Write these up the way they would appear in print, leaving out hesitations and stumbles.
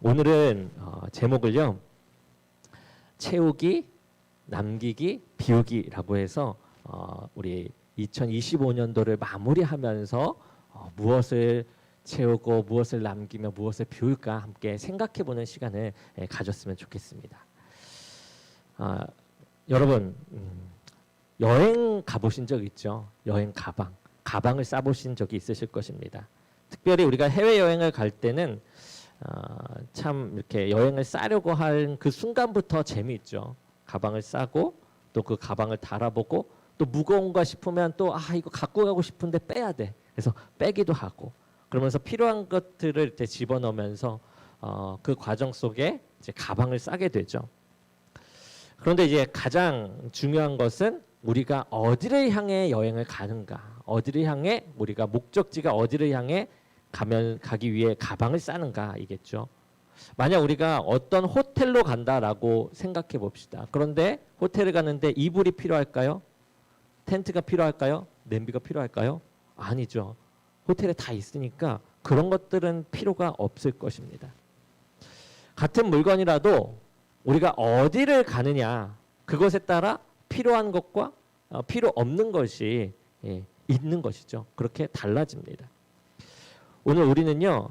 오늘은 제목을요. 채우기, 남기기, 비우기라고 해서 우리 2025년도를 마무리하면서 무엇을 채우고 무엇을 남기며 무엇을 비울까 함께 생각해보는 시간을 가졌으면 좋겠습니다. 여러분 여행 가보신 적 있죠? 여행 가방을 싸보신 적이 있으실 것입니다. 특별히 우리가 해외여행을 갈 때는 참 이렇게 여행을 싸려고 한 그 순간부터 재미있죠. 가방을 싸고 또 그 가방을 달아보고 또 무거운가 싶으면 또 이거 갖고 가고 싶은데 빼야 돼. 그래서 빼기도 하고 그러면서 필요한 것들을 이렇게 집어넣으면서 그 과정 속에 이제 가방을 싸게 되죠. 그런데 이제 가장 중요한 것은 우리가 어디를 향해 여행을 가는가, 어디를 향해 우리가 목적지가 어디를 향해 가기 위해 가방을 싸는가이겠죠. 만약 우리가 어떤 호텔로 간다라고 생각해 봅시다. 그런데 호텔을 가는데 이불이 필요할까요? 텐트가 필요할까요? 냄비가 필요할까요? 아니죠. 호텔에 다 있으니까 그런 것들은 필요가 없을 것입니다. 같은 물건이라도 우리가 어디를 가느냐 그것에 따라 필요한 것과 필요 없는 것이 있는 것이죠. 그렇게 달라집니다. 오늘 우리는요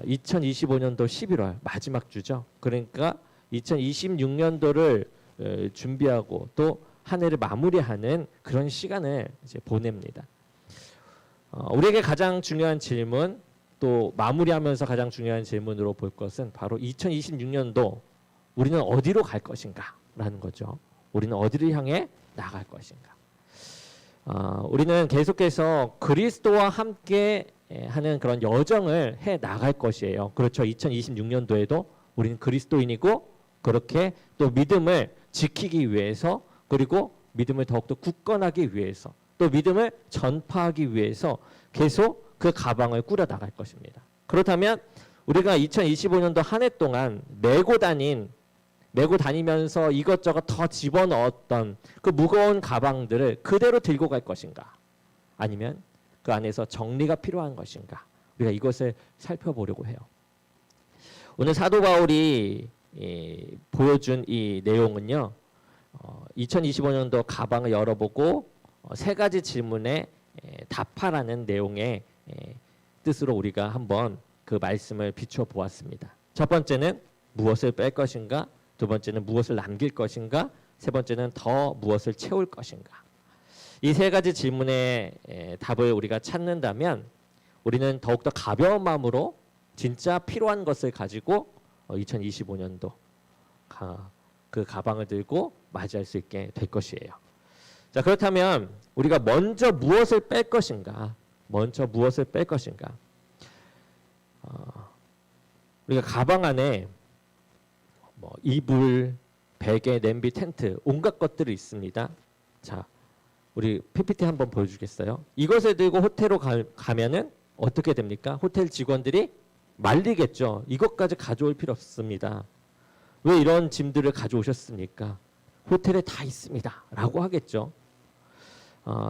2025년도 11월 마지막 주죠. 그러니까 2026년도를 준비하고 또 한 해를 마무리하는 그런 시간을 이제 보냅니다. 우리에게 가장 중요한 질문 또 마무리하면서 가장 중요한 질문으로 볼 것은 바로 2026년도 우리는 어디로 갈 것인가 라는 거죠. 우리는 어디를 향해 나갈 것인가. 우리는 계속해서 그리스도와 함께 하는 그런 여정을 해 나갈 것이에요. 그렇죠. 2026년도에도 우리는 그리스도인이고 그렇게 또 믿음을 지키기 위해서 그리고 믿음을 더욱더 굳건하기 위해서 또 믿음을 전파하기 위해서 계속 그 가방을 꾸려 나갈 것입니다. 그렇다면 우리가 2025년도 한 해 동안 메고 다니면서 이것저것 더 집어넣었던 그 무거운 가방들을 그대로 들고 갈 것인가? 아니면 그 안에서 정리가 필요한 것인가? 우리가 이것을 살펴보려고 해요. 오늘 사도 바울이 보여준 이 내용은요. 2025년도 가방을 열어보고 세 가지 질문에 답하라는 내용의 뜻으로 우리가 한번 그 말씀을 비춰 보았습니다. 첫 번째는 무엇을 뺄 것인가? 두 번째는 무엇을 남길 것인가? 세 번째는 더 무엇을 채울 것인가? 이 세 가지 질문의 답을 우리가 찾는다면 우리는 더욱더 가벼운 마음으로 진짜 필요한 것을 가지고 2025년도 그 가방을 들고 맞이할 수 있게 될 것이에요. 자, 그렇다면 우리가 먼저 무엇을 뺄 것인가? 우리가 가방 안에 이불, 베개, 냄비, 텐트 온갖 것들이 있습니다. 자, 우리 PPT 한번 보여주겠어요? 이것을 들고 호텔로 가면은 어떻게 됩니까? 호텔 직원들이 말리겠죠. 이것까지 가져올 필요 없습니다. 왜 이런 짐들을 가져오셨습니까? 호텔에 다 있습니다. 라고 하겠죠.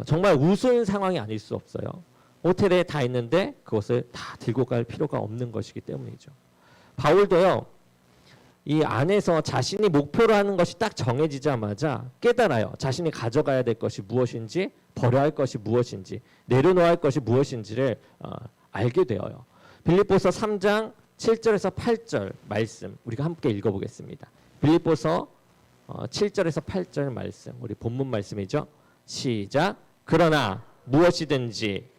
정말 우스운 상황이 아닐 수 없어요. 호텔에 다 있는데 그것을 다 들고 갈 필요가 없는 것이기 때문이죠. 바울도요. 이 안에서 자신이 목표로 하는 것이 딱 정해지자마자 깨달아요. 자신이 가져가야 될 것이 무엇인지 버려야 할 것이 무엇인지 내려놓아야 할 것이 무엇인지를 알게 되어요. 빌립보서 3장 7절에서 8절 말씀 우리가 함께 읽어보겠습니다. 빌립보서 7절에서 8절 말씀 우리 본문 말씀이죠. 시작. 그러나 무엇이든지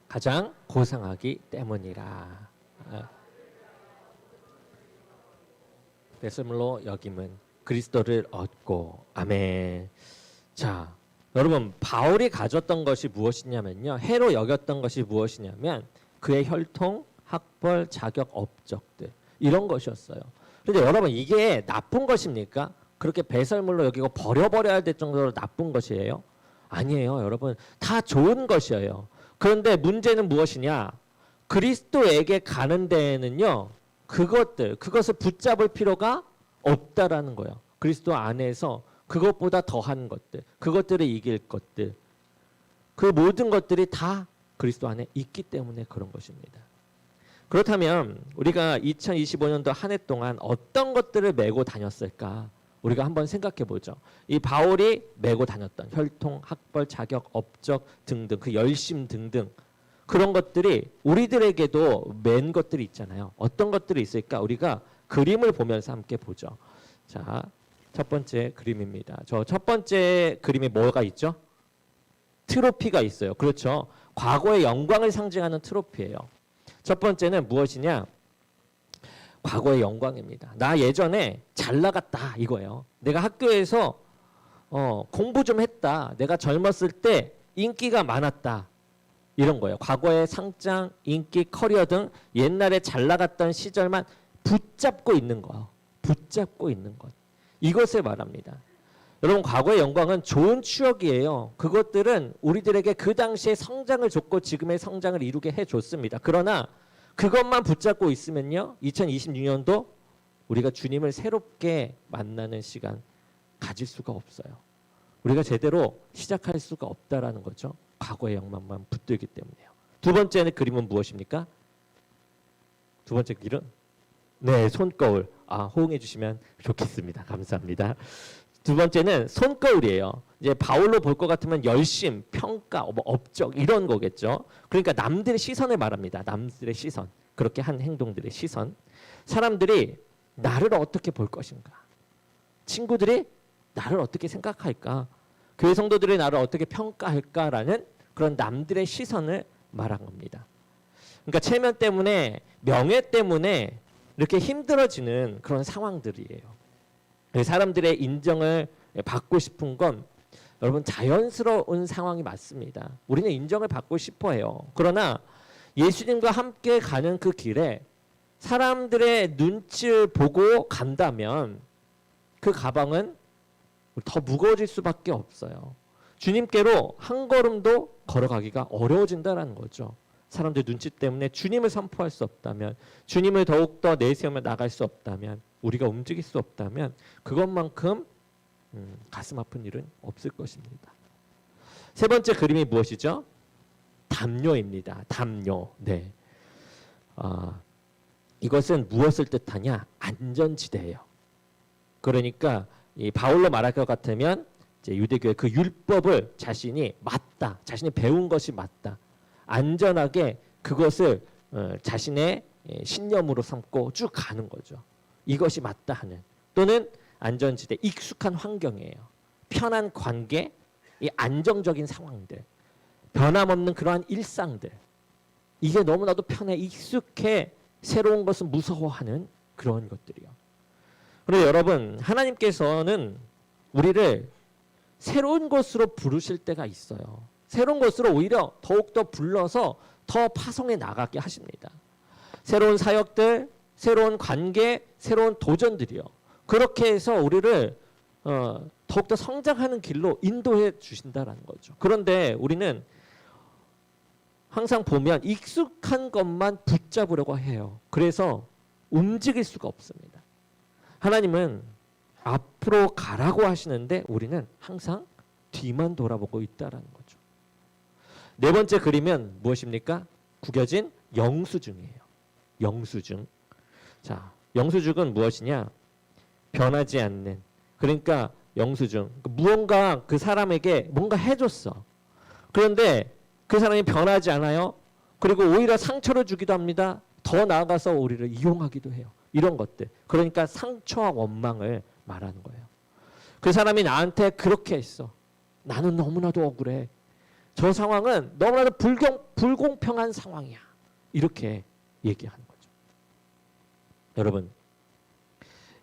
가장 고상하기 때문이라. 배설물로 여김은 그리스도를 얻고. 아멘. 자, 여러분 바울이 가졌던 것이 무엇이냐면요. 해로 여겼던 것이 무엇이냐면 그의 혈통, 학벌, 자격, 업적들 이런 것이었어요. 그런데 여러분 이게 나쁜 것입니까? 그렇게 배설물로 여기고 버려야 될 정도로 나쁜 것이에요? 아니에요. 여러분 다 좋은 것이에요. 그런데 문제는 무엇이냐? 그리스도에게 가는 데에는요. 그것을 붙잡을 필요가 없다라는 거예요. 그리스도 안에서 그것보다 더한 것들, 그것들을 이길 것들, 그 모든 것들이 다 그리스도 안에 있기 때문에 그런 것입니다. 그렇다면 우리가 2025년도 한 해 동안 어떤 것들을 메고 다녔을까? 우리가 한번 생각해 보죠. 이 바울이 메고 다녔던 혈통, 학벌, 자격, 업적 등등 그 열심 등등 그런 것들이 우리들에게도 맨 것들이 있잖아요. 어떤 것들이 있을까? 우리가 그림을 보면서 함께 보죠. 자, 첫 번째 그림입니다. 저 첫 번째 그림에 뭐가 있죠? 트로피가 있어요. 그렇죠. 과거의 영광을 상징하는 트로피예요. 첫 번째는 무엇이냐? 과거의 영광입니다. 나 예전에 잘 나갔다 이거예요. 내가 학교에서 공부 좀 했다. 내가 젊었을 때 인기가 많았다. 이런 거예요. 과거의 상장, 인기, 커리어 등 옛날에 잘 나갔던 시절만 붙잡고 있는 거예요. 붙잡고 있는 것. 이것을 말합니다. 여러분 과거의 영광은 좋은 추억이에요. 그것들은 우리들에게 그 당시에 성장을 줬고 지금의 성장을 이루게 해줬습니다. 그러나 그것만 붙잡고 있으면요. 2026년도 우리가 주님을 새롭게 만나는 시간 가질 수가 없어요. 우리가 제대로 시작할 수가 없다라는 거죠. 과거의 영광만 붙들기 때문에요. 두 번째 그림은 무엇입니까? 두 번째 그림은 네, 손거울. 호응해 주시면 좋겠습니다. 감사합니다. 두 번째는 손거울이에요. 이제 바울로 볼 것 같으면 열심, 평가, 업적 이런 거겠죠. 그러니까 남들의 시선을 말합니다. 남들의 시선. 그렇게 한 행동들의 시선. 사람들이 나를 어떻게 볼 것인가? 친구들이 나를 어떻게 생각할까? 교회 성도들이 나를 어떻게 평가할까라는 그런 남들의 시선을 말한 겁니다. 그러니까 체면 때문에, 명예 때문에 이렇게 힘들어지는 그런 상황들이에요. 사람들의 인정을 받고 싶은 건 여러분 자연스러운 상황이 맞습니다. 우리는 인정을 받고 싶어 해요. 그러나 예수님과 함께 가는 그 길에 사람들의 눈치를 보고 간다면 그 가방은 더 무거워질 수밖에 없어요. 주님께로 한 걸음도 걸어가기가 어려워진다는 거죠. 사람들 눈치 때문에 주님을 선포할 수 없다면, 주님을 더욱더 내세우며 나갈 수 없다면, 우리가 움직일 수 없다면 그것만큼 가슴 아픈 일은 없을 것입니다. 세 번째 그림이 무엇이죠? 담요입니다. 담요. 네. 이것은 무엇을 뜻하냐? 안전지대예요. 그러니까 이 바울로 말할 것 같으면 이제 유대교의 그 율법을 자신이 맞다, 자신이 배운 것이 맞다, 안전하게 그것을 자신의 신념으로 삼고 쭉 가는 거죠. 이것이 맞다 하는, 또는 안전지대, 익숙한 환경이에요. 편한 관계, 이 안정적인 상황들, 변함없는 그러한 일상들, 이게 너무나도 편해, 익숙해, 새로운 것은 무서워하는 그런 것들이요. 그런데 여러분, 하나님께서는 우리를 새로운 것으로 부르실 때가 있어요. 새로운 것으로 오히려 더욱더 불러서 더 파송해 나가게 하십니다. 새로운 사역들, 새로운 관계, 새로운 도전들이요. 그렇게 해서 우리를 더욱더 성장하는 길로 인도해 주신다라는 거죠. 그런데 우리는 항상 보면 익숙한 것만 붙잡으려고 해요. 그래서 움직일 수가 없습니다. 하나님은 앞으로 가라고 하시는데 우리는 항상 뒤만 돌아보고 있다라는 거죠. 네 번째 그림은 무엇입니까? 구겨진 영수증이에요. 영수증. 자, 영수증은 무엇이냐? 변하지 않는. 그러니까 영수증. 무언가 그 사람에게 뭔가 해줬어. 그런데 그 사람이 변하지 않아요. 그리고 오히려 상처를 주기도 합니다. 더 나아가서 우리를 이용하기도 해요. 이런 것들. 그러니까 상처와 원망을 말하는 거예요. 그 사람이 나한테 그렇게 했어. 나는 너무나도 억울해. 저 상황은 너무나도 불공평한 상황이야. 이렇게 얘기하는 거죠. 여러분,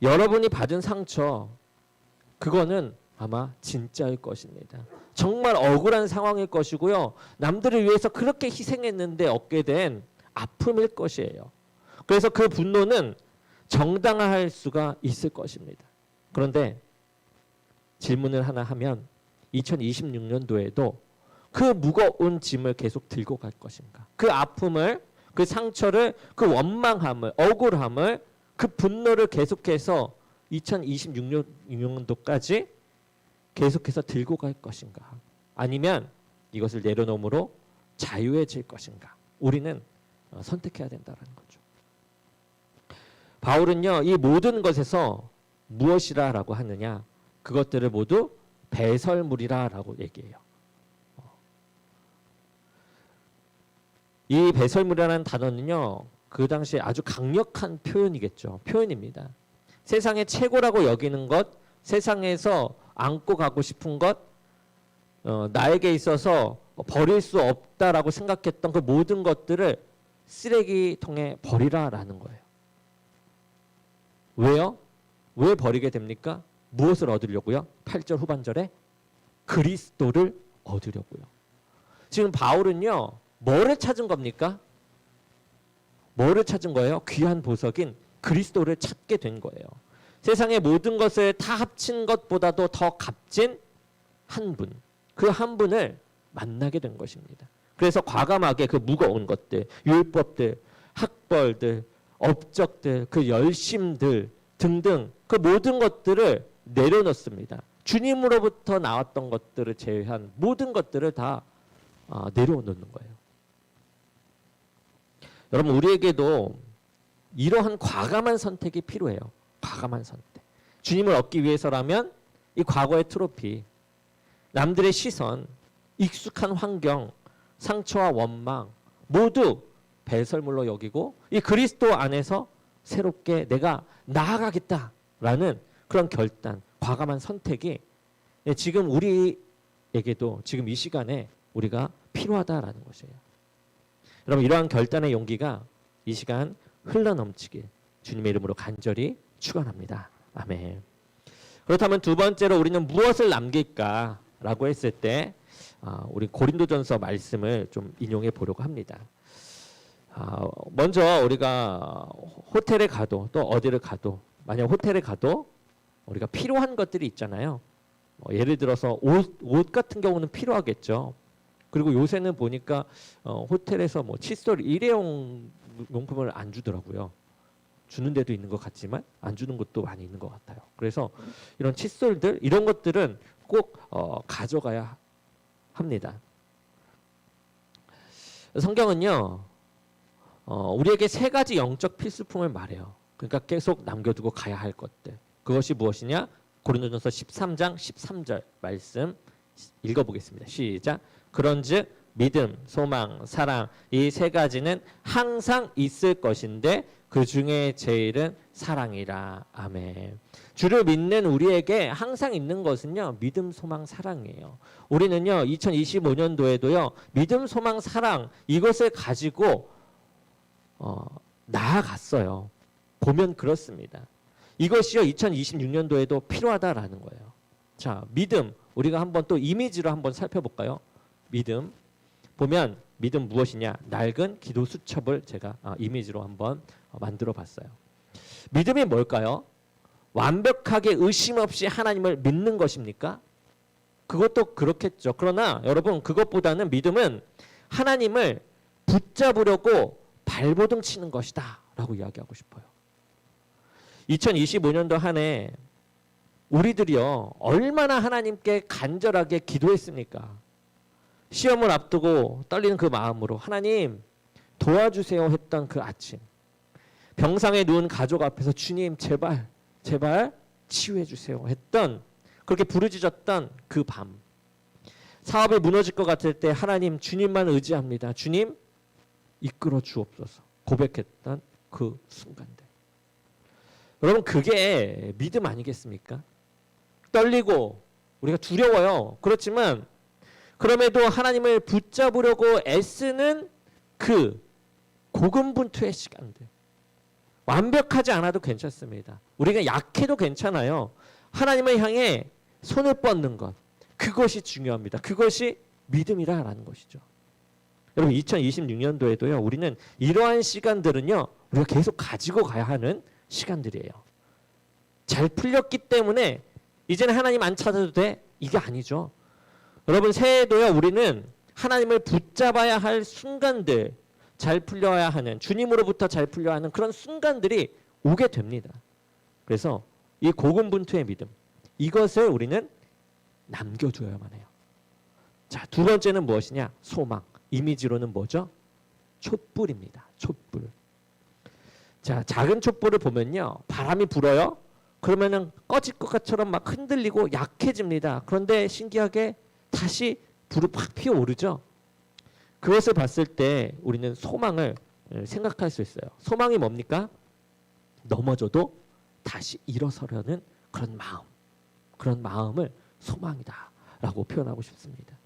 여러분이 받은 상처, 그거는 아마 진짜일 것입니다. 정말 억울한 상황일 것이고요. 남들을 위해서 그렇게 희생했는데 얻게 된 아픔일 것이에요. 그래서 그 분노는 정당화할 수가 있을 것입니다. 그런데 질문을 하나 하면 2026년도에도 그 무거운 짐을 계속 들고 갈 것인가? 그 아픔을, 그 상처를, 그 원망함을, 억울함을, 그 분노를 계속해서 2026년도까지 계속해서 들고 갈 것인가? 아니면 이것을 내려놓음으로 자유해질 것인가? 우리는 선택해야 된다는 거죠. 바울은요, 이 모든 것에서 무엇이라고 하느냐? 그것들을 모두 배설물이라고 얘기해요. 이 배설물이라는 단어는요, 그 당시에 아주 강력한 표현이겠죠. 표현입니다. 세상의 최고라고 여기는 것, 세상에서 안고 가고 싶은 것, 나에게 있어서 버릴 수 없다라고 생각했던 그 모든 것들을 쓰레기통에 버리라라는 거예요. 왜요? 왜 버리게 됩니까? 무엇을 얻으려고요? 8절 후반절에 그리스도를 얻으려고요. 지금 바울은요, 뭐를 찾은 겁니까? 뭐를 찾은 거예요? 귀한 보석인 그리스도를 찾게 된 거예요. 세상의 모든 것을 다 합친 것보다도 더 값진 한 분, 그 한 분을 만나게 된 것입니다. 그래서 과감하게 그 무거운 것들, 율법들, 학벌들, 업적들, 그 열심들 등등 그 모든 것들을 내려놓습니다. 주님으로부터 나왔던 것들을 제외한 모든 것들을 다 내려놓는 거예요. 여러분, 우리에게도 이러한 과감한 선택이 필요해요. 과감한 선택. 주님을 얻기 위해서라면 이 과거의 트로피, 남들의 시선, 익숙한 환경, 상처와 원망 모두 배설물로 여기고 이 그리스도 안에서 새롭게 내가 나아가겠다라는 그런 결단, 과감한 선택이 지금 우리에게도 지금 이 시간에 우리가 필요하다라는 것이에요. 여러분, 이러한 결단의 용기가 이 시간 흘러넘치길 주님의 이름으로 간절히 축원합니다. 아멘. 그렇다면 두 번째로 우리는 무엇을 남길까라고 했을 때 우리 고린도전서 말씀을 좀 인용해 보려고 합니다. 먼저 우리가 호텔에 가도 또 어디를 가도 만약 호텔에 가도 우리가 필요한 것들이 있잖아요. 예를 들어서 옷 같은 경우는 필요하겠죠. 그리고 요새는 보니까 호텔에서 뭐 칫솔 일회용 용품을 안 주더라고요. 주는 데도 있는 것 같지만 안 주는 것도 많이 있는 것 같아요. 그래서 이런 칫솔들 이런 것들은 꼭 가져가야 합니다. 성경은요, 우리에게 세 가지 영적 필수품을 말해요. 그러니까 계속 남겨두고 가야 할 것들. 그것이 무엇이냐? 고린도전서 13장 13절 말씀 읽어보겠습니다. 시작. 그런즉 믿음, 소망, 사랑 이 세 가지는 항상 있을 것인데 그 중에 제일은 사랑이라. 아멘. 주를 믿는 우리에게 항상 있는 것은요, 믿음, 소망, 사랑이에요. 우리는요, 2025년도에도요, 믿음, 소망, 사랑 이것을 가지고 나아갔어요. 보면 그렇습니다. 이것이요, 2026년도에도 필요하다라는 거예요. 자, 믿음 우리가 한번 또 이미지로 한번 살펴볼까요? 믿음 보면 믿음 무엇이냐? 낡은 기도 수첩을 제가 이미지로 한번 만들어 봤어요. 믿음이 뭘까요? 완벽하게 의심 없이 하나님을 믿는 것입니까? 그것도 그렇겠죠. 그러나 여러분, 그것보다는 믿음은 하나님을 붙잡으려고 발버둥 치는 것이다 라고 이야기하고 싶어요. 2025년도 한 해 우리들이요, 얼마나 하나님께 간절하게 기도했습니까? 시험을 앞두고 떨리는 그 마음으로 하나님 도와주세요 했던 그 아침, 병상에 누운 가족 앞에서 주님 제발 치유해 주세요 했던, 그렇게 부르짖었던 그 밤, 사업이 무너질 것 같을 때 하나님 주님만 의지합니다, 주님 이끌어 주옵소서 고백했던 그 순간들. 여러분, 그게 믿음 아니겠습니까? 떨리고 우리가 두려워요. 그렇지만 그럼에도 하나님을 붙잡으려고 애쓰는 그 고군분투의 시간들, 완벽하지 않아도 괜찮습니다. 우리가 약해도 괜찮아요. 하나님을 향해 손을 뻗는 것, 그것이 중요합니다. 그것이 믿음이라는 것이죠. 여러분, 2026년도에도요, 우리는 이러한 시간들은요, 우리가 계속 가지고 가야 하는 시간들이에요. 잘 풀렸기 때문에 이제는 하나님 안 찾아도 돼? 이게 아니죠. 여러분, 새해에도요, 우리는 하나님을 붙잡아야 할 순간들, 잘 풀려야 하는, 주님으로부터 잘 풀려야 하는 그런 순간들이 오게 됩니다. 그래서 이 고군분투의 믿음, 이것을 우리는 남겨줘야만 해요. 자, 두 번째는 무엇이냐? 소망. 이미지로는 뭐죠? 촛불입니다. 촛불. 자, 작은 촛불을 보면요, 바람이 불어요. 그러면은 꺼질 것처럼 막 흔들리고 약해집니다. 그런데 신기하게 다시 불이 팍 피어오르죠. 그것을 봤을 때 우리는 소망을 생각할 수 있어요. 소망이 뭡니까? 넘어져도 다시 일어서려는 그런 마음. 그런 마음을 소망이다라고 표현하고 싶습니다.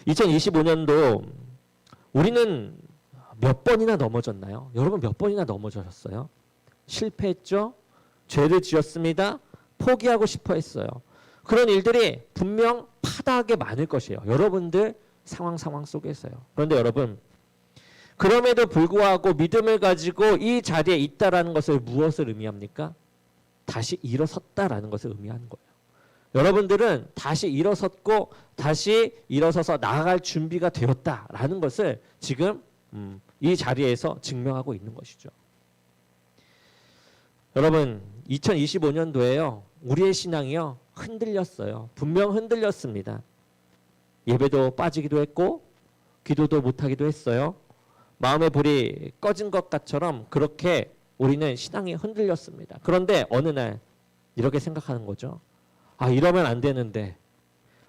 2025년도 우리는 몇 번이나 넘어졌나요? 여러분 몇 번이나 넘어졌어요? 실패했죠? 죄를 지었습니다. 포기하고 싶어 했어요. 그런 일들이 분명 파다하게 많을 것이에요. 여러분들 상황 속에서요. 그런데 여러분, 그럼에도 불구하고 믿음을 가지고 이 자리에 있다라는 것을 무엇을 의미합니까? 다시 일어섰다라는 것을 의미하는 거예요. 여러분들은 다시 일어섰고 다시 일어서서 나아갈 준비가 되었다라는 것을 지금 이 자리에서 증명하고 있는 것이죠. 여러분, 2025년도에요. 우리의 신앙이요. 흔들렸어요. 분명 흔들렸습니다. 예배도 빠지기도 했고 기도도 못하기도 했어요. 마음의 불이 꺼진 것 같처럼 그렇게 우리는 신앙이 흔들렸습니다. 그런데 어느 날 이렇게 생각하는 거죠. 아, 이러면 안 되는데.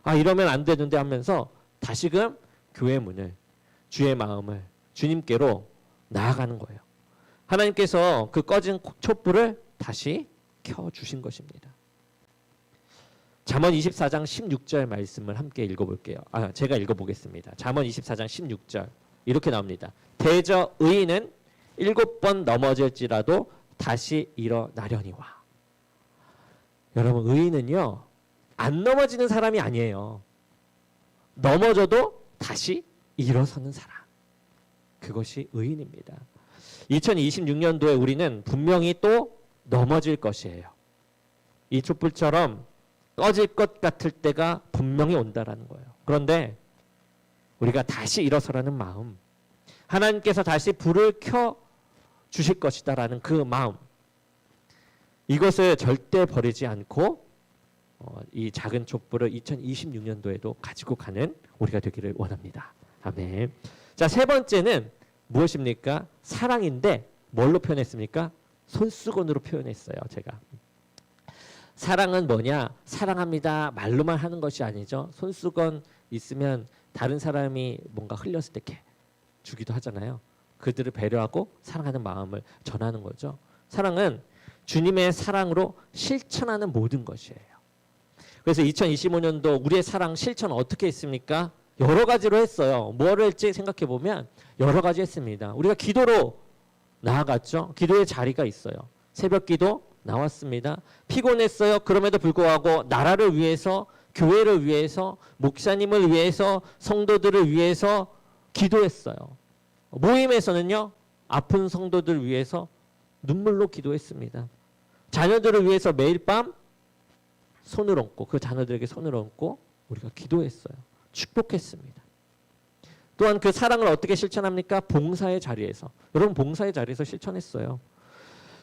아, 이러면 안 되는데 하면서 다시금 교회 문을, 주의 마음을 주님께로 나아가는 거예요. 하나님께서 그 꺼진 촛불을 다시 켜주신 것입니다. 잠언 24장 16절 말씀을 함께 읽어볼게요. 제가 읽어보겠습니다. 잠언 24장 16절 이렇게 나옵니다. 대저 의인은 7번 넘어질지라도 다시 일어나려니와. 여러분, 의인은요, 안 넘어지는 사람이 아니에요. 넘어져도 다시 일어서는 사람. 그것이 의인입니다. 2026년도에 우리는 분명히 또 넘어질 것이에요. 이 촛불처럼 꺼질 것 같을 때가 분명히 온다라는 거예요. 그런데 우리가 다시 일어서라는 마음, 하나님께서 다시 불을 켜 주실 것이다라는 그 마음, 이것을 절대 버리지 않고 이 작은 촛불을 2026년도에도 가지고 가는 우리가 되기를 원합니다. 아멘. 자, 세 번째는 무엇입니까? 사랑인데 뭘로 표현했습니까? 손수건으로 표현했어요. 제가. 사랑은 뭐냐? 사랑합니다. 말로만 하는 것이 아니죠. 손수건 있으면 다른 사람이 뭔가 흘렸을 때 이렇게 주기도 하잖아요. 그들을 배려하고 사랑하는 마음을 전하는 거죠. 사랑은 주님의 사랑으로 실천하는 모든 것이에요. 그래서 2025년도 우리의 사랑 실천 어떻게 했습니까? 여러 가지로 했어요. 뭘 할지 생각해 보면 여러 가지 했습니다. 우리가 기도로 나아갔죠. 기도의 자리가 있어요. 새벽 기도 나왔습니다. 피곤했어요. 그럼에도 불구하고 나라를 위해서, 교회를 위해서, 목사님을 위해서, 성도들을 위해서 기도했어요. 모임에서는요, 아픈 성도들을 위해서 눈물로 기도했습니다. 자녀들을 위해서 매일 밤 손을 얹고, 그 자녀들에게 손을 얹고 우리가 기도했어요. 축복했습니다. 또한 그 사랑을 어떻게 실천합니까? 봉사의 자리에서. 여러분, 봉사의 자리에서 실천했어요.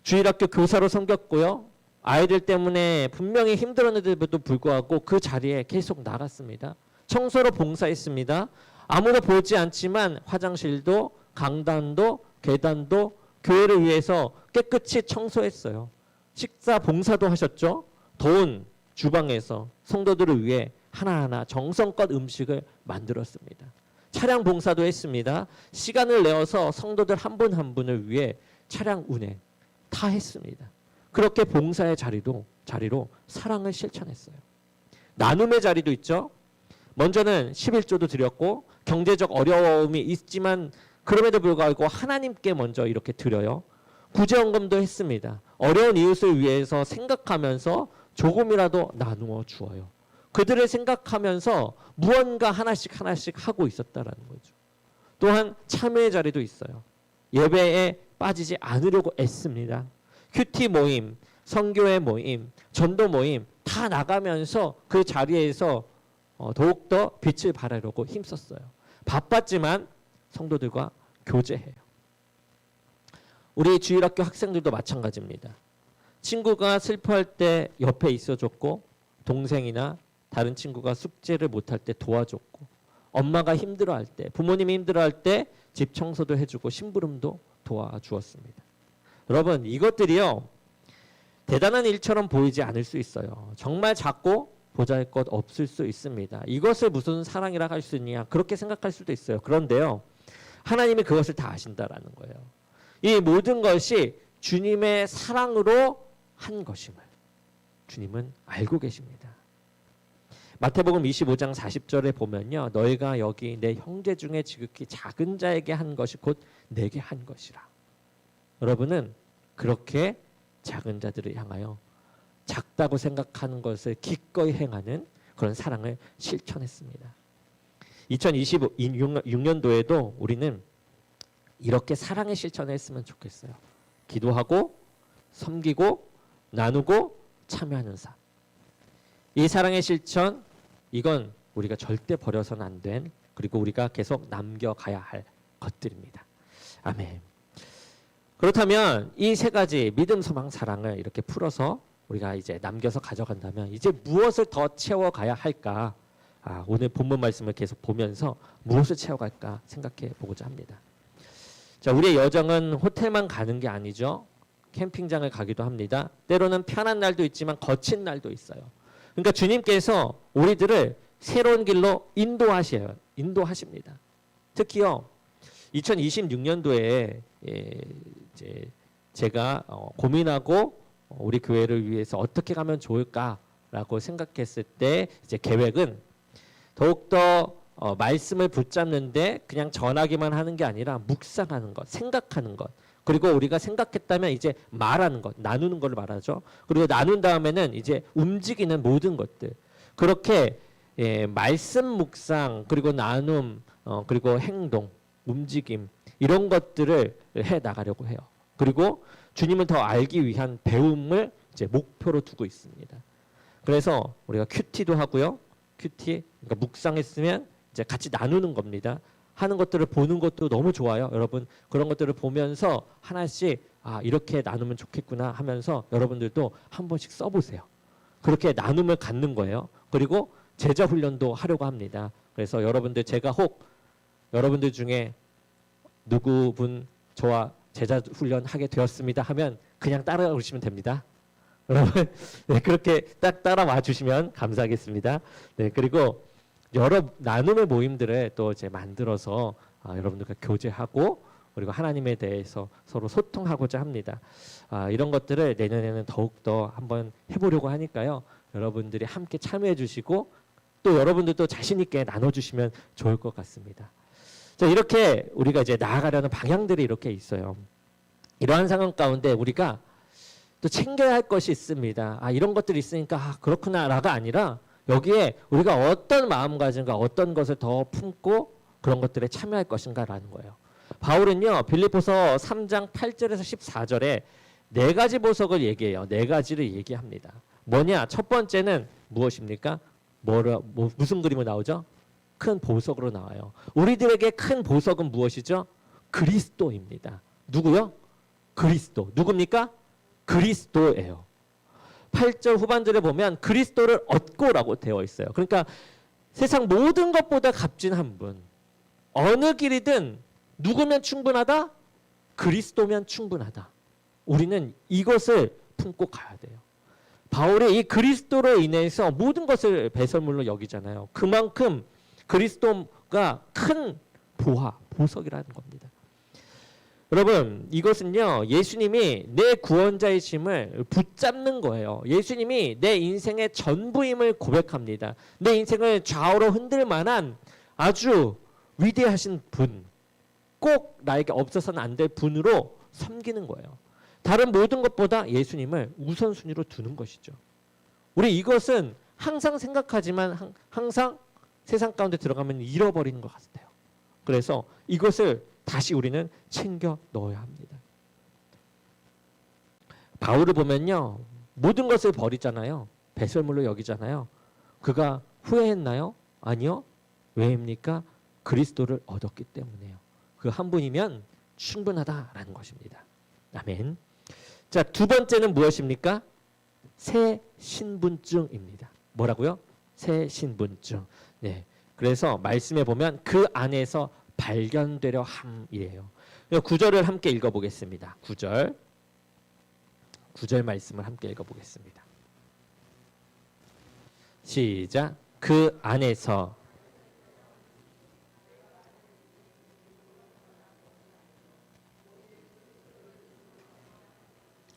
주일학교 교사로 섬겼고요. 아이들 때문에 분명히 힘들었는데도 불구하고 그 자리에 계속 나갔습니다. 청소로 봉사했습니다. 아무도 보지 않지만 화장실도, 강단도, 계단도 교회를 위해서 깨끗이 청소했어요. 식사 봉사도 하셨죠. 더운 주방에서 성도들을 위해 하나하나 정성껏 음식을 만들었습니다. 차량 봉사도 했습니다. 시간을 내어서 성도들 한 분 한 분을 위해 차량 운행 다 했습니다. 그렇게 봉사의 자리로 사랑을 실천했어요. 나눔의 자리도 있죠. 먼저는 11조도 드렸고 경제적 어려움이 있지만 그럼에도 불구하고 하나님께 먼저 이렇게 드려요. 구제헌금도 했습니다. 어려운 이웃을 위해서 생각하면서 조금이라도 나누어 주어요. 그들을 생각하면서 무언가 하나씩 하고 있었다라는 거죠. 또한 참여의 자리도 있어요. 예배에 빠지지 않으려고 애씁니다. 큐티 모임, 선교회 모임, 전도 모임 다 나가면서 그 자리에서 더욱더 빛을 발하려고 힘썼어요. 바빴지만 성도들과 교제해요. 우리 주일학교 학생들도 마찬가지입니다. 친구가 슬퍼할 때 옆에 있어줬고 동생이나 다른 친구가 숙제를 못할 때 도와줬고, 엄마가 힘들어할 때, 부모님이 힘들어할 때 집 청소도 해주고 심부름도 도와주었습니다. 여러분, 이것들이요 대단한 일처럼 보이지 않을 수 있어요. 정말 작고 보잘것 없을 수 있습니다. 이것을 무슨 사랑이라 할 수 있냐, 그렇게 생각할 수도 있어요. 그런데요, 하나님이 그것을 다 아신다라는 거예요. 이 모든 것이 주님의 사랑으로 한 것임을 주님은 알고 계십니다. 마태복음 25장 40절에 보면요, 너희가 여기 내 형제 중에 지극히 작은 자에게 한 것이 곧 내게 한 것이라. 여러분은 그렇게 작은 자들을 향하여 작다고 생각하는 것을 기꺼이 행하는 그런 사랑을 실천했습니다. 2026년도에도 우리는 이렇게 사랑의 실천을 했으면 좋겠어요. 기도하고 섬기고 나누고 참여하는 삶. 이 사랑의 실천, 이건 우리가 절대 버려서는 안 된, 그리고 우리가 계속 남겨가야 할 것들입니다. 아멘. 그렇다면 이 세 가지 믿음, 소망, 사랑을 이렇게 풀어서 우리가 이제 남겨서 가져간다면 이제 무엇을 더 채워가야 할까? 오늘 본문 말씀을 계속 보면서 무엇을 채워갈까 생각해 보고자 합니다. 자, 우리의 여정은 호텔만 가는 게 아니죠. 캠핑장을 가기도 합니다. 때로는 편한 날도 있지만 거친 날도 있어요. 그러니까 주님께서 우리들을 새로운 길로 인도하십니다. 특히요, 2026년도에 이제 제가 고민하고 우리 교회를 위해서 어떻게 가면 좋을까라고 생각했을 때 이제 계획은 더욱더 말씀을 붙잡는데 그냥 전하기만 하는 게 아니라 묵상하는 것, 생각하는 것, 그리고 우리가 생각했다면 이제 말하는 것, 나누는 걸 말하죠. 그리고 나눈 다음에는 이제 움직이는 모든 것들, 그렇게 말씀 묵상, 그리고 나눔, 그리고 행동, 움직임, 이런 것들을 해 나가려고 해요. 그리고 주님을 더 알기 위한 배움을 이제 목표로 두고 있습니다. 그래서 우리가 큐티도 하고요. 큐티, 그러니까 묵상했으면 이제 같이 나누는 겁니다. 하는 것들을 보는 것도 너무 좋아요. 여러분, 그런 것들을 보면서 하나씩 이렇게 나누면 좋겠구나 하면서 여러분들도 한 번씩 써보세요. 그렇게 나눔을 갖는 거예요. 그리고 제자 훈련도 하려고 합니다. 그래서 여러분들, 제가 혹 여러분들 중에 누구분 저와 제자 훈련 하게 되었습니다 하면 그냥 따라오시면 됩니다. 여러분, 네, 그렇게 딱 따라와 주시면 감사하겠습니다. 네, 그리고 여러 나눔의 모임들을 또 이제 만들어서 여러분들과 교제하고, 그리고 하나님에 대해서 서로 소통하고자 합니다. 이런 것들을 내년에는 더욱더 한번 해보려고 하니까요. 여러분들이 함께 참여해 주시고 또 여러분들도 자신 있게 나눠주시면 좋을 것 같습니다. 자, 이렇게 우리가 이제 나아가려는 방향들이 이렇게 있어요. 이러한 상황 가운데 우리가 또 챙겨야 할 것이 있습니다. 이런 것들이 있으니까 그렇구나라가 아니라 여기에 우리가 어떤 마음가짐과 어떤 것을 더 품고 그런 것들에 참여할 것인가라는 거예요. 바울은요, 빌립보서 3장 8절에서 14절에 네 가지 보석을 얘기해요. 네 가지를 얘기합니다. 뭐냐? 첫 번째는 무엇입니까? 무슨 그림으로 나오죠? 큰 보석으로 나와요. 우리들에게 큰 보석은 무엇이죠? 그리스도입니다. 누구요? 그리스도. 누굽니까? 그리스도예요. 8절 후반절에 보면 그리스도를 얻고라고 되어 있어요. 그러니까 세상 모든 것보다 값진 분. 어느 길이든 누구면 충분하다? 그리스도면 충분하다. 우리는 이것을 품고 가야 돼요. 바울이 이 그리스도로 인해서 모든 것을 배설물로 여기잖아요. 그만큼 그리스도가 큰 보석이라는 겁니다. 여러분, 이것은요, 예수님이 내 구원자이심을 붙잡는 거예요. 예수님이 내 인생의 전부임을 고백합니다. 내 인생을 좌우로 흔들 만한 아주 위대하신 분, 꼭 나에게 없어서는 안 될 분으로 섬기는 거예요. 다른 모든 것보다 예수님을 우선순위로 두는 것이죠. 우리 이것은 항상 생각하지만 항상 세상 가운데 들어가면 잃어버리는 것 같아요. 그래서 이것을 다시 우리는 챙겨 넣어야 합니다. 바울을 보면요, 모든 것을 버리잖아요. 배설물로 여기잖아요. 그가 후회했나요? 아니요. 왜입니까? 그리스도를 얻었기 때문에요. 그 한 분이면 충분하다라는 것입니다. 아멘. 자, 두 번째는 무엇입니까? 새 신분증입니다. 뭐라고요? 새 신분증. 네. 그래서 말씀에 보면 그 안에서 발견되려 함이에요. 9절을 함께 읽어보겠습니다. 9절 말씀을 함께 읽어보겠습니다. 시작. 그 안에서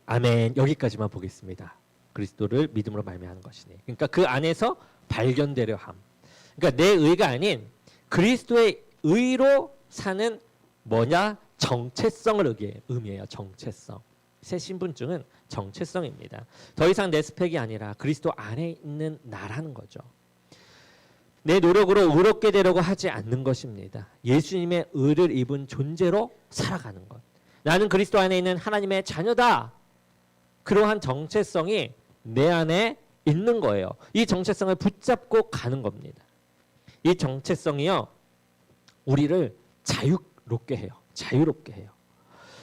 아멘. 여기까지만 보겠습니다. 그리스도를 믿음으로 말미암는 것이니. 그러니까 그 안에서 발견되려 함. 그러니까 내 의가 아닌 그리스도의 의로 사는 뭐냐? 정체성을 의미해요. 정체성. 새 신분증은 정체성입니다. 더 이상 내 스펙이 아니라 그리스도 안에 있는 나라는 거죠. 내 노력으로 의롭게 되려고 하지 않는 것입니다. 예수님의 의를 입은 존재로 살아가는 것. 나는 그리스도 안에 있는 하나님의 자녀다. 그러한 정체성이 내 안에 있는 거예요. 이 정체성을 붙잡고 가는 겁니다. 이 정체성이요, 우리를 자유롭게 해요. 자유롭게 해요.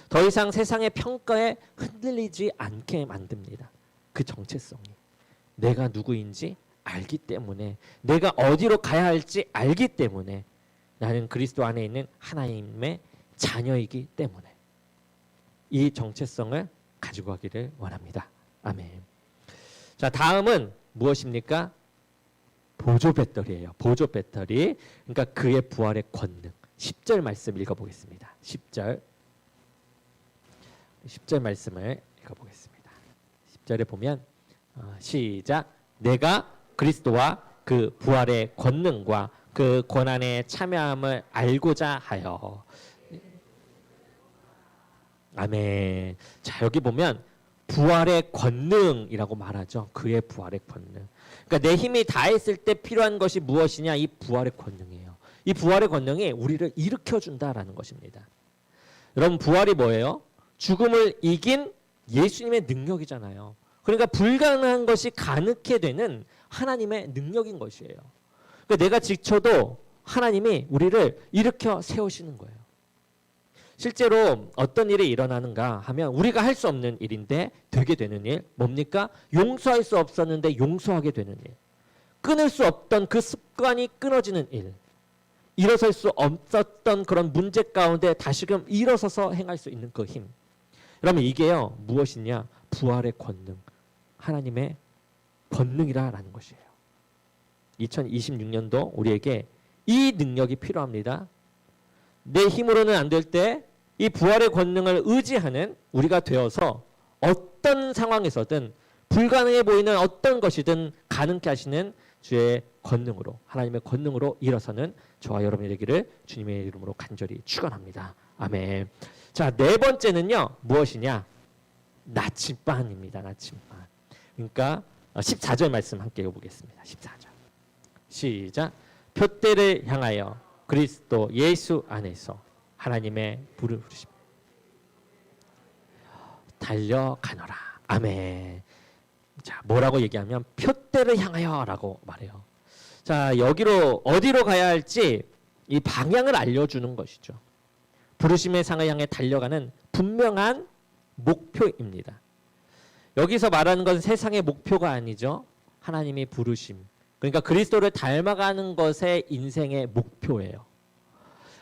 더 이상 세상의 평가에 흔들리지 않게 만듭니다. 그 정체성이. 내가 누구인지 알기 때문에, 내가 어디로 가야 할지 알기 때문에, 나는 그리스도 안에 있는 하나님의 자녀이기 때문에 이 정체성을 가지고 가기를 원합니다. 아멘. 자, 다음은 무엇입니까? 보조 배터리예요. 보조 배터리. 그러니까 그의 부활의 권능. 10절 말씀 읽어보겠습니다. 10절 말씀을 읽어보겠습니다. 10절에 보면 시작. 내가 그리스도와 그 부활의 권능과 그 고난의 참여함을 알고자 하여. 아멘. 자, 여기 보면 부활의 권능이라고 말하죠. 그의 부활의 권능. 그러니까 내 힘이 다했을 때 필요한 것이 무엇이냐? 이 부활의 권능이에요. 이 부활의 권능이 우리를 일으켜준다라는 것입니다. 여러분, 부활이 뭐예요? 죽음을 이긴 예수님의 능력이잖아요. 그러니까 불가능한 것이 가능하게 되는 하나님의 능력인 것이에요. 그러니까 내가 지쳐도 하나님이 우리를 일으켜 세우시는 거예요. 실제로 어떤 일이 일어나는가 하면 우리가 할 수 없는 일인데 되게 되는 일, 뭡니까? 용서할 수 없었는데 용서하게 되는 일, 끊을 수 없던 그 습관이 끊어지는 일, 일어설 수 없었던 그런 문제 가운데 다시금 일어서서 행할 수 있는 그 힘. 그러면 이게요, 무엇이냐? 부활의 권능, 하나님의 권능이라는 것이에요. 2026년도 우리에게 이 능력이 필요합니다. 내 힘으로는 안 될 때 이 부활의 권능을 의지하는 우리가 되어서 어떤 상황에서든 불가능해 보이는 어떤 것이든 가능케 하시는 주의 권능으로, 하나님의 권능으로 일어서는 저와 여러분이 되기를 주님의 이름으로 간절히 축원합니다. 아멘. 자, 네 번째는요, 무엇이냐? 나침반입니다. 나침반. 그러니까 14절 말씀 함께 읽어보겠습니다. 14절. 시작. 표대를 향하여 그리스도 예수 안에서 하나님의 불을 부르심 달려가노라. 아멘. 자, 뭐라고 얘기하면 표대를 향하여라고 말해요. 자, 여기로 어디로 가야 할지 이 방향을 알려주는 것이죠. 부르심의 상을 향해 달려가는 분명한 목표입니다. 여기서 말하는 건 세상의 목표가 아니죠. 하나님이 부르심. 그러니까 그리스도를 닮아가는 것의 인생의 목표예요.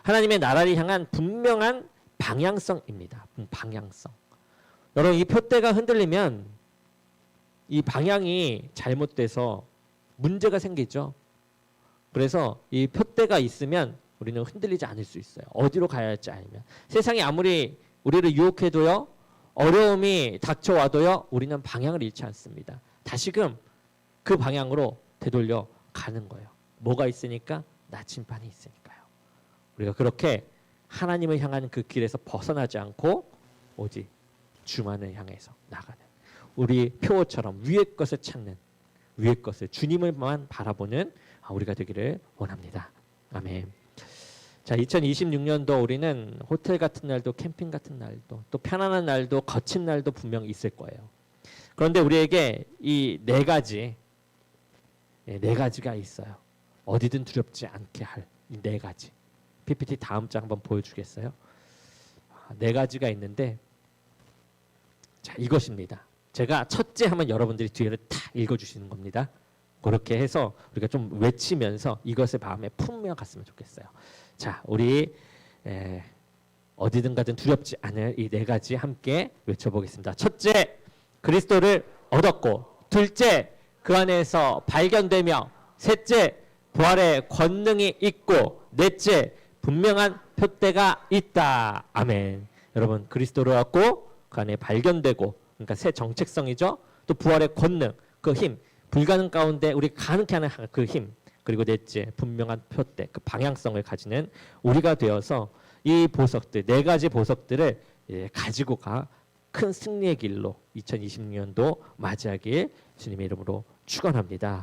하나님의 나라를 향한 분명한 방향성입니다. 방향성. 여러분, 이 표대가 흔들리면 이 방향이 잘못돼서 문제가 생기죠. 그래서 이 표대가 있으면 우리는 흔들리지 않을 수 있어요. 어디로 가야 할지 알면. 세상이 아무리 우리를 유혹해도요, 어려움이 닥쳐와도요, 우리는 방향을 잃지 않습니다. 다시금 그 방향으로 되돌려 가는 거예요. 뭐가 있으니까? 나침반이 있으니까요. 우리가 그렇게 하나님을 향하는 그 길에서 벗어나지 않고 오직 주만을 향해서 나가는, 우리 표어처럼 위의 것을 찾는, 위의 것을, 주님을만 바라보는 우리가 되기를 원합니다. 아멘. 자, 2026년도 우리는 호텔 같은 날도, 캠핑 같은 날도, 또 편안한 날도, 거친 날도 분명히 있을 거예요. 그런데 우리에게 이 네 가지가 있어요. 어디든 두렵지 않게 할 이 네 가지. PPT 다음 장 한번 보여주겠어요? 네 가지가 있는데, 자, 이것입니다. 제가 첫째 하면 여러분들이 뒤에를 다 읽어주시는 겁니다. 그렇게 해서 우리가 좀 외치면서 이것을 마음에 품며 갔으면 좋겠어요. 자, 우리 어디든 가든 두렵지 않을 이 네 가지 함께 외쳐보겠습니다. 첫째, 그리스도를 얻었고, 둘째, 그 안에서 발견되며, 셋째, 부활의 권능이 있고, 넷째, 분명한 표대가 있다. 아멘. 여러분, 그리스도를 얻고 그 안에 발견되고, 그러니까 새 정체성이죠. 또 부활의 권능, 그 힘, 불가능 가운데 우리 가능케 하는 그 힘, 그리고 넷째, 분명한 표대, 그 방향성을 가지는 우리가 되어서 이 보석들, 네 가지 보석들을 가지고 가 큰 승리의 길로 2026년도 맞이하길 주님의 이름으로 축원합니다.